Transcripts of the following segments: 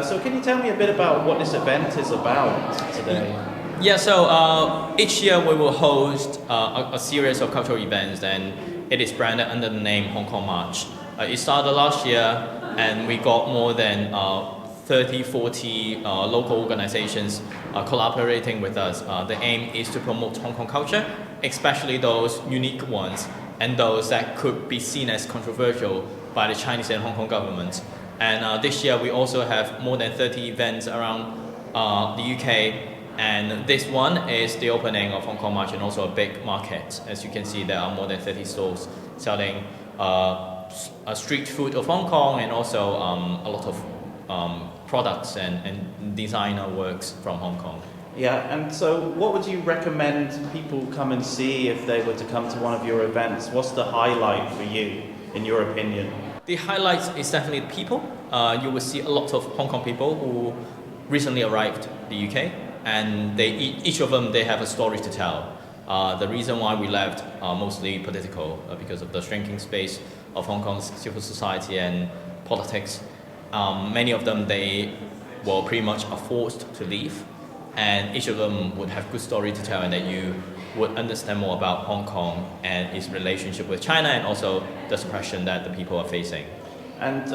So can you tell me a bit about what this event is about today? Yeah, so each year we will host a series of cultural events, and it is branded under the name Hong Kong March. It started last year, and we got more than 30, 40 local organizations collaborating with us. The aim is to promote Hong Kong culture, especially those unique ones and those that could be seen as controversial by the Chinese and Hong Kong government. And this year we also have more than 30 events around the UK. And this one is the opening of Hong Kong March, and also a big market. As you can see, there are more than 30 stores selling street food of Hong Kong, and also a lot of products and designer works from Hong Kong. Yeah, and so what would you recommend people come and see if they were to come to one of your events? What's the highlight for you, in your opinion? The highlight is definitely the people. You will see a lot of Hong Kong people who recently arrived in the UK, and each of them, they have a story to tell. The reason why we left are mostly political, because of the shrinking space of Hong Kong's civil society and politics. Many of them, they were pretty much forced to leave, and each of them would have good story to tell, and that you would understand more about Hong Kong and its relationship with China, and also the suppression that the people are facing. And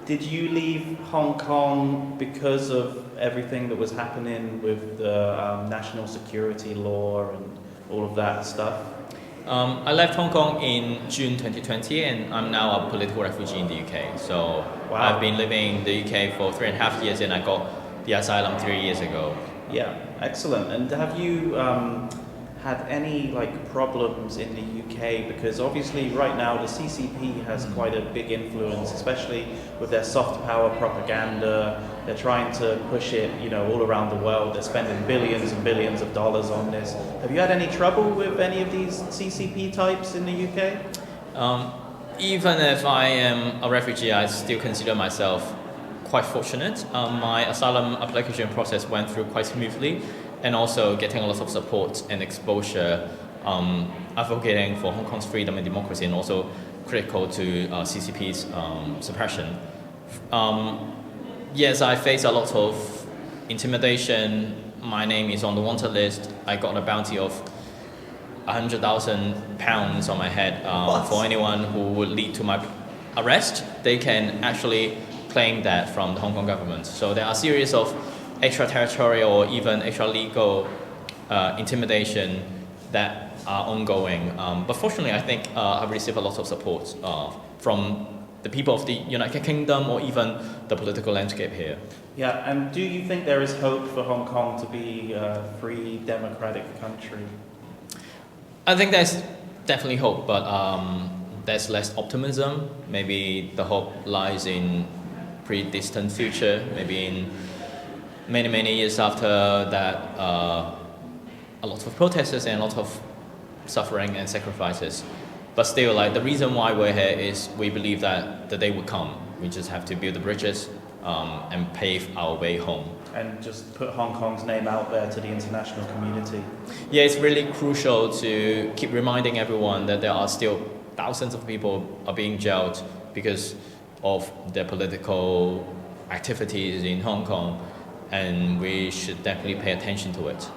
did you leave Hong Kong because of everything that was happening with the national security law and all of that stuff? I left Hong Kong in June 2020, and I'm now a political refugee in the UK. So Wow. I've been living in the UK for 3.5 years, and I got the asylum 3 years ago. Yeah, excellent. And have you had any problems in the UK? Because obviously right now the CCP has quite a big influence, especially with their soft power propaganda. They're trying to push it, all around the world. They're spending billions and billions of dollars on this. Have you had any trouble with any of these CCP types in the UK? Even if I am a refugee, I still consider myself quite fortunate. My asylum application process went through quite smoothly, and also getting a lot of support and exposure, advocating for Hong Kong's freedom and democracy, and also critical to CCP's suppression. Yes, I face a lot of intimidation. My name is on the wanted list. I got a bounty of £100,000 on my head for anyone who would lead to my arrest. They can actually claim that from the Hong Kong government. So there are a series of extraterritorial or even extra-legal intimidation that are ongoing. But fortunately, I think I've received a lot of support from the people of the United Kingdom, or even the political landscape here. Yeah, and do you think there is hope for Hong Kong to be a free, democratic country? I think there's definitely hope, but there's less optimism. Maybe the hope lies in pretty distant future, maybe in many, many years after that, a lot of protesters and a lot of suffering and sacrifices. But still, the reason why we're here is we believe that the day will come. We just have to build the bridges and pave our way home. And just put Hong Kong's name out there to the international community. Yeah, it's really crucial to keep reminding everyone that there are still thousands of people are being jailed because of their political activities in Hong Kong, and we should definitely pay attention to it.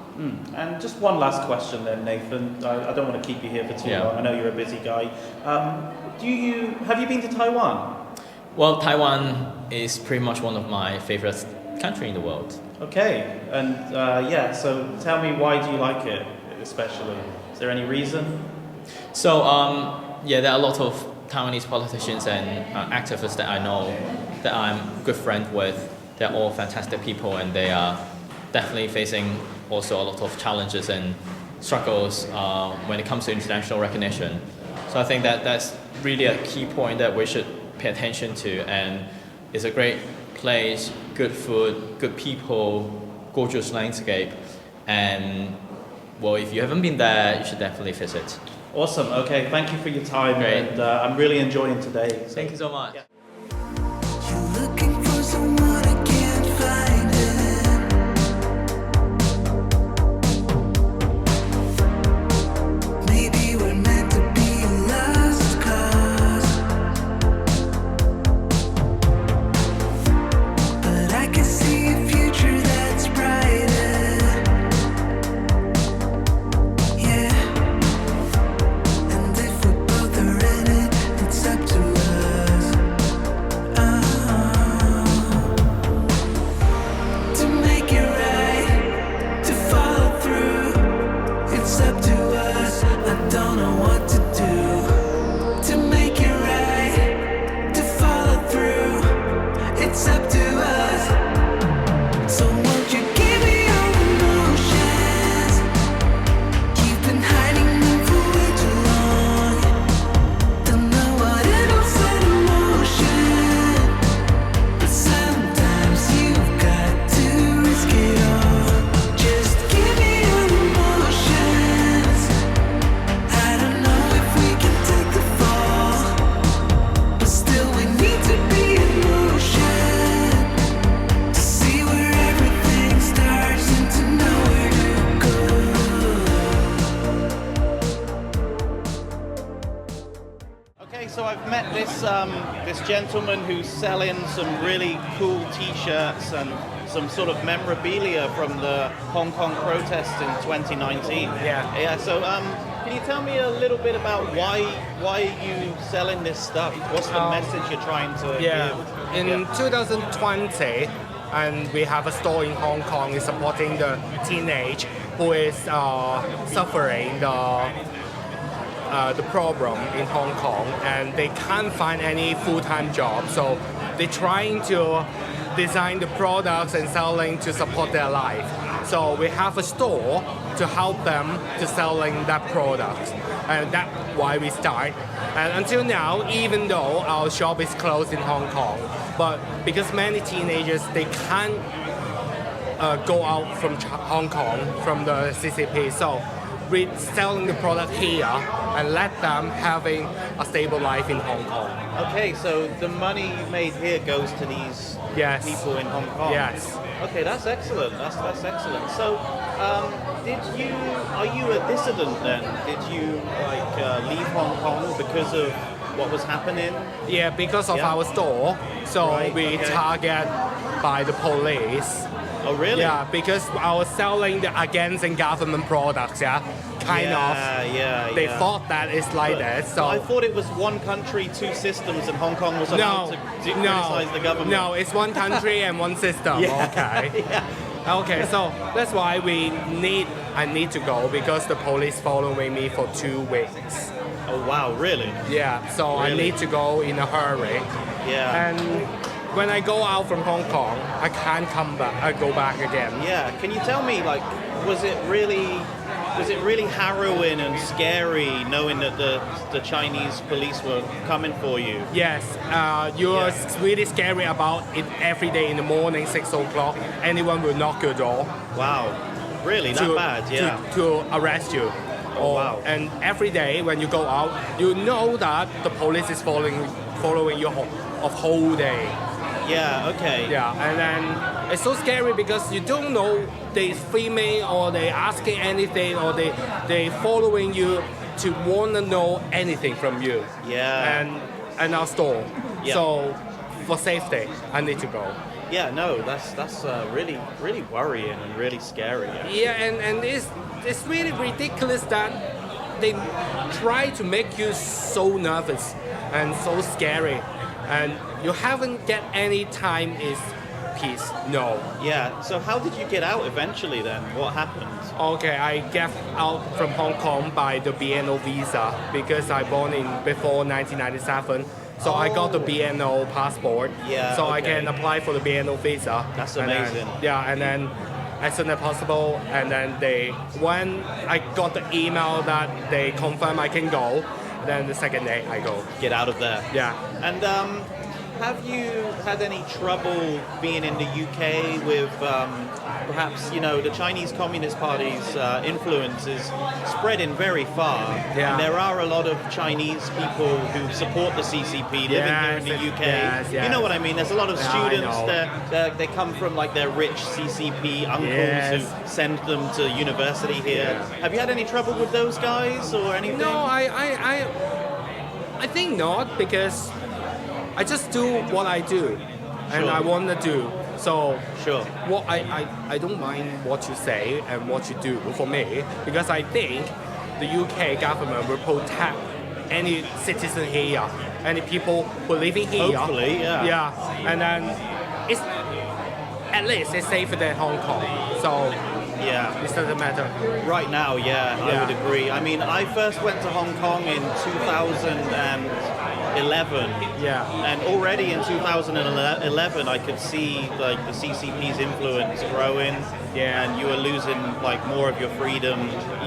And just one last question then, Nathan. I don't want to keep you here for too long. I know you're a busy guy. Have you been to Taiwan? Well, Taiwan is pretty much one of my favorite countries in the world. Okay, and so tell me, why do you like it especially? Is there any reason? So, there are a lot of Taiwanese politicians and activists that I know, that I'm good friends with. They're all fantastic people, and they are definitely facing also a lot of challenges and struggles when it comes to international recognition. So I think that that's really a key point that we should pay attention to, and it's a great place, good food, good people, gorgeous landscape, and well, if you haven't been there, you should definitely visit. Awesome. Okay, thank you for your time. Great. And I'm really enjoying today. So. Thank you so much. Yeah. You're looking for someone I can't find it. Maybe we're meant to be a lost cause, but met this gentleman who's selling some really cool T-shirts and some sort of memorabilia from the Hong Kong protests in 2019. Yeah. So can you tell me a little bit about why are you selling this stuff? What's the message you're trying to give? In 2020, and we have a store in Hong Kong is supporting the teenage who is suffering the problem in Hong Kong, and they can't find any full-time job. So they're trying to design the products and selling to support their life. So we have a store to help them to selling that product, and that's why we start. And until now, even though our shop is closed in Hong Kong, but because many teenagers they can't go out from Hong Kong from the CCP, so we're selling the product here and let them having a stable life in Hong Kong. Okay, so the money you made here goes to these people in Hong Kong. Yes. Okay, that's excellent. That's excellent. So, are you a dissident then? Did you leave Hong Kong because of what was happening? Yeah, because of our store, so we target by the police. Oh, really? Yeah, because our selling the against government products, they thought that it's like that. So I thought it was one country, two systems, and Hong Kong was allowed to criticize the government. No, it's one country and one system. Okay. Okay, so that's why I need to go because the police following me for 2 weeks. Oh wow, really? Yeah, so I need to go in a hurry. Yeah. And when I go out from Hong Kong, I can't come back. I go back again. Yeah. Can you tell me, was it really harrowing and scary knowing that the Chinese police were coming for you? Yes. You're really scary about it every day in the morning, 6 o'clock. Anyone will knock your door. Wow. Really? That bad? Yeah. To arrest you. Oh, wow. And every day when you go out, you know that the police is following you a whole day. Yeah, okay. Yeah, and then it's so scary because you don't know they filming or they asking anything or they following you to want to know anything from you. Yeah. And our store. Yeah. So for safety, I need to go. Yeah, no, that's really worrying and really scary. Yeah, and it's really ridiculous that they try to make you so nervous and so scary, and you haven't get any time is peace. No. Yeah. So how did you get out eventually then? What happened? Okay, I get out from Hong Kong by the BNO visa because I born in before 1997. So I got the BNO passport. Yeah. So I can apply for the BNO visa. That's amazing. And then as soon as possible, and then when I got the email that they confirm I can go, then the second day I go. Get out of there. Yeah. And have you had any trouble being in the UK with perhaps the Chinese Communist Party's influence is spreading very far? Yeah. And there are a lot of Chinese people who support the CCP living here in the UK. Yes. You know what I mean? There's a lot of students I they come from their rich CCP uncles who send them to university here. Yeah. Have you had any trouble with those guys or anything? No, I think not, because I just do what I do, and I want to do. So Sure. what I don't mind what you say and what you do for me, because I think the UK government will protect any citizen here, any people who are living here. Hopefully, yeah. Yeah, and then it's at least it's safer than Hong Kong. So Yeah. it doesn't matter. Right now, I would agree. I mean, I first went to Hong Kong in 2011. Yeah. And already in 2011, I could see the CCP's influence growing. Yeah. And you were losing more of your freedom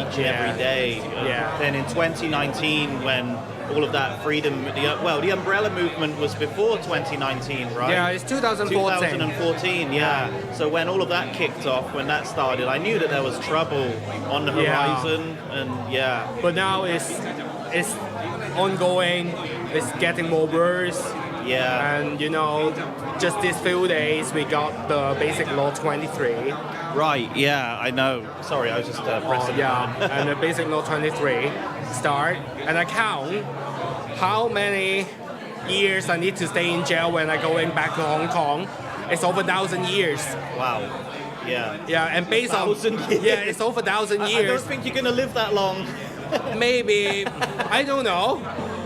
each and every day. Yeah. Then in 2019, when all of that freedom, the umbrella movement was before 2019, right? Yeah, it's 2014. 2014, yeah. So when all of that kicked off, when that started, I knew that there was trouble on the horizon, and But now it's ongoing. It's getting more worse. Yeah. And just these few days we got the Basic Law 23. Right, yeah, I know. Sorry, I was just pressing the button. And the Basic Law 23 start, and I count how many years I need to stay in jail when I going back to Hong Kong. It's over 1,000 years. Wow. Yeah. Yeah, and based on 1,000 years. yeah, it's over 1,000 I don't years. think you're gonna live that long. Maybe I don't know.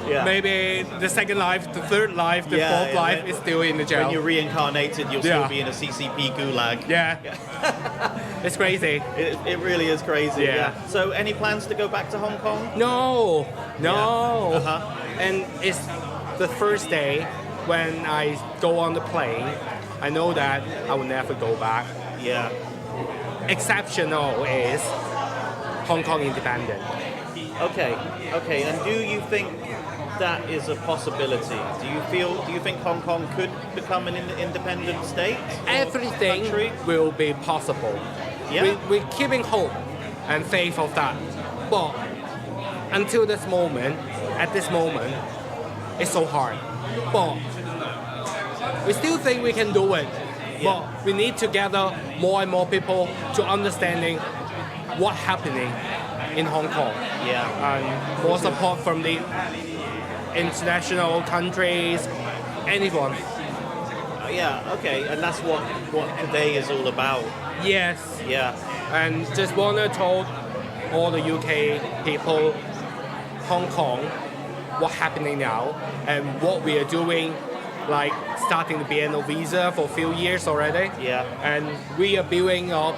Yeah. Maybe the second life, the third life, the Yeah, fourth yeah, life when- is still in the jail. When you're reincarnated, you'll Yeah. still be in a CCP gulag. Yeah. It's crazy. It really is crazy. Yeah. So, any plans to go back to Hong Kong? No. Yeah. Uh-huh. And it's the first day when I go on the plane. I know that I will never go back. Yeah. Exceptional is Hong Kong independent. Okay. Okay. And do you think that is a possibility? Do you think Hong Kong could become an independent state? Everything Country? will be possible. Yeah. We're keeping hope and faith of that. But until this moment, at this moment, it's so hard. But we still think we can do it. But we need to gather more and more people to understanding what's happening in Hong Kong. Yeah. And more support from the international countries, anyone. Yeah. Okay. And that's what today is all about. Yes. Yeah. And just want to tell all the UK people, Hong Kong, what's happening now and what we are doing, like starting the BNO visa for a few years already. Yeah. And we are building up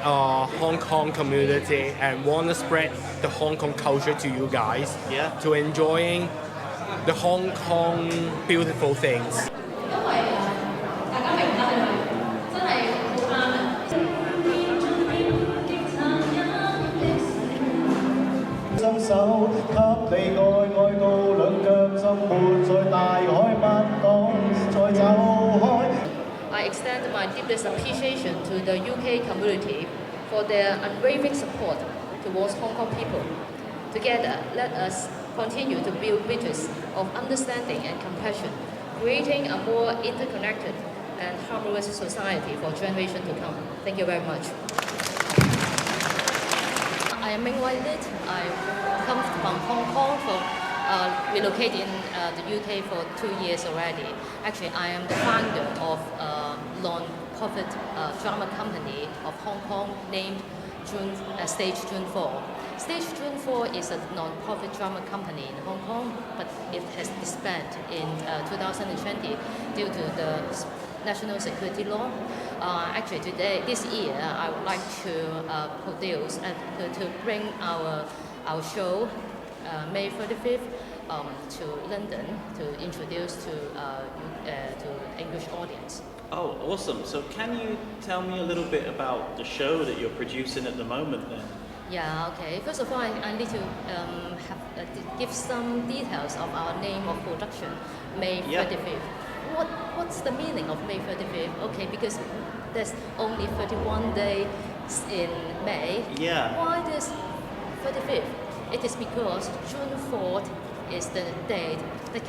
a Hong Kong community and want to spread the Hong Kong culture to you guys. Yeah. To enjoying the Hong Kong beautiful things. 伸手給你愛愛到兩腳浸沒在大海不講，再走開。 I extend my deepest appreciation to the UK community for their unwavering support towards Hong Kong people. Together, let us continue to build bridges of understanding and compassion, creating a more interconnected and harmonious society for generations to come. Thank you very much. I am Ming Wai Lit. I come from Hong Kong for relocated in the UK for 2 years already. Actually, I am the founder of a non-profit drama company of Hong Kong named Stage June 4. Stage June 4 is a non-profit drama company in Hong Kong, but it has disbanded in 2020 due to the national security law. Actually, this year, I would like to produce and to bring our show May 35th to London to introduce to English audience. Oh, awesome. So can you tell me a little bit about the show that you're producing at the moment then? Yeah, okay. First of all, I need to give some details of our name of production, May 35th. What's the meaning of May 35th? Okay, because there's only 31 days in May. Yeah. Why this 35th? It is because June 4th is the date that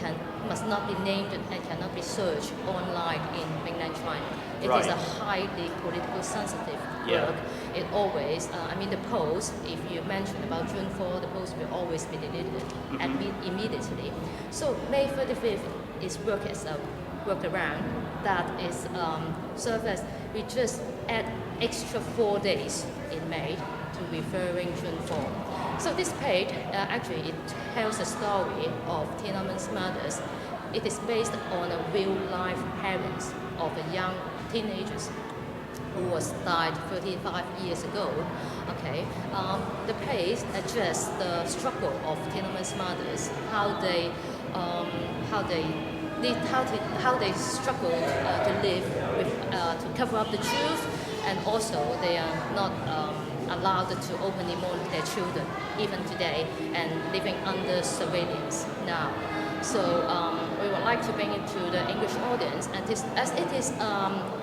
must not be named and cannot be searched online in mainland China. It is Right. a highly political sensitive Yeah. work. It always, the post, if you mention about June 4, the post will always be deleted immediately. So May 35th is work as a workaround that is served as we just add extra 4 days in May to referring June 4. So this page, actually, it tells the story of Tiananmen's murders. It is based on a real-life parents of a young teenagers who was died 35 years ago. Okay, the page addressed the struggle of Tiananmen's murders, how they struggle to live with to cover up the truth, and also they are not allowed to openly mourn their children even today and living under surveillance now. So we would like to bring it to the English audience, and as it is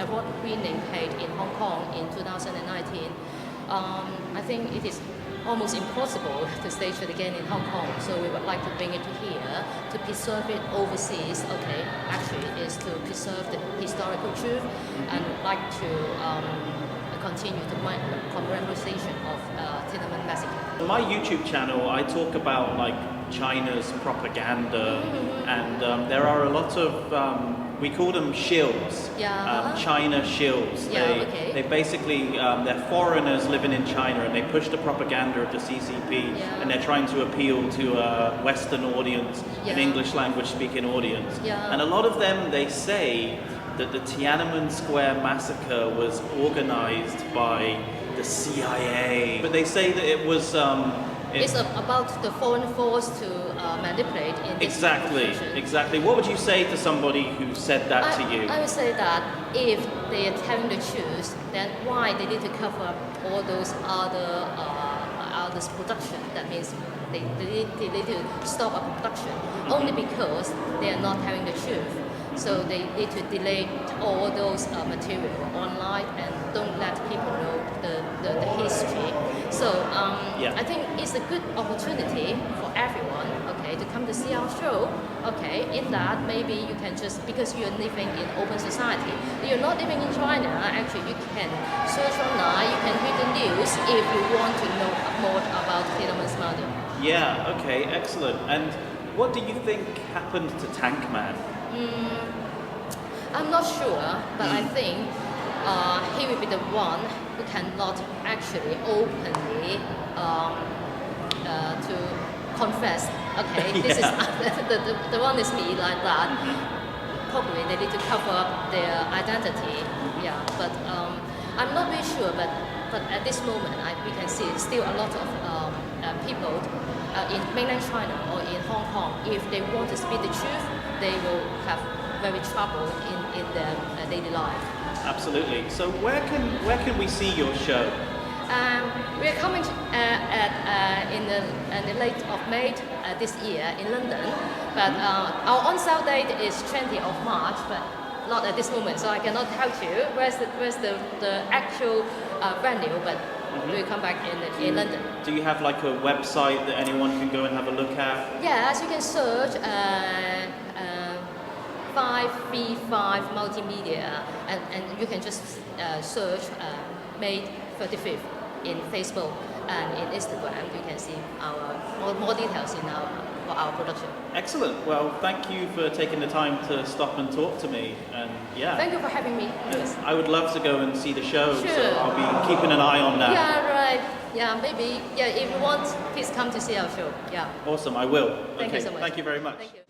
award-winning page in Hong Kong in 2019, I think it is almost impossible to stage it again in Hong Kong. So we would like to bring it to here to preserve it overseas. Okay, actually is to preserve the historical truth and like to continue the commemoration of Tiananmen massacre. On my YouTube channel, I talk about like China's propaganda, and there are a lot of we call them shills, Yeah. China shills. Yeah, okay. They basically they're foreigners living in China, and they push the propaganda of the CCP, Yeah. and they're trying to appeal to a Western audience, an Yeah. English language speaking audience. Yeah. And a lot of them, they say that the Tiananmen Square massacre was organized by the CIA, but they say that it was. It's about the foreign force to manipulate in this Exactly, situation. exactly. What would you say to somebody who said that to you? I would say that if they are having to choose, then why they need to cover up all those others production? That means they need to stop a production only because they are not having the truth. So they need to delete all those material online and don't let people know the history. So Yeah. I think it's a good opportunity for everyone, okay, to come to see our show. Okay, in that maybe you can just, because you're living in open society, you're not living in China, actually you can search online, you can read the news if you want to know more about Tiananmen's murder. Yeah, okay, excellent. And what do you think happened to Tankman? I'm not sure, but I think he will be the one who cannot actually openly to confess. Okay, this is the one is me like that. Probably they need to cover up their identity. Yeah, but I'm not really sure. But at this moment, we can see still a lot of people in mainland China or in Hong Kong. If they want to speak the truth, they will have very trouble in their daily life. Absolutely. So where can we see your show? We're coming in the late of May this year in London, but our on-sale date is 20th of March, but not at this moment, so I cannot tell you where's the actual venue, but we'll come back in London. Do you have like a website that anyone can go and have a look at? Yes, you can search 5v5 multimedia, and you can just search May 35th in Facebook and in Instagram. You can see our more details in our production. Excellent. Well, thank you for taking the time to stop and talk to me. And yeah, Thank you for having me. Yes. I would love to go and see the show, so Sure. I'll be keeping an eye on that. Yeah, right. Yeah, maybe. Yeah, if you want, please come to see our show. Yeah. Awesome, I will. Thank okay, you so much. Thank you very much. Thank you.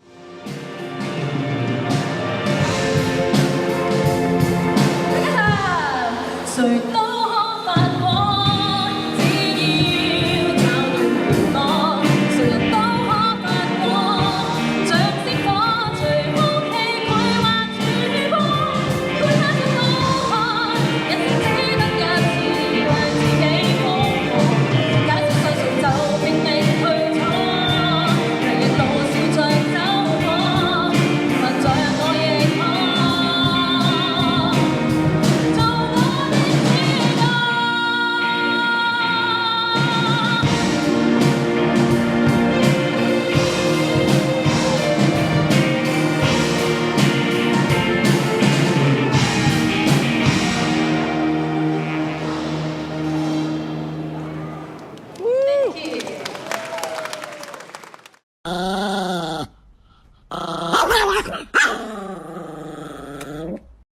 谁都可發光，只要找到願望，誰人都可發光，像星火隨空氣繪畫曙光，觀他的怒看，人生只得一次，讓自己瘋狂，假設世上就拼命去闖，人人路是像走過，凡像我亦可。 Thank you.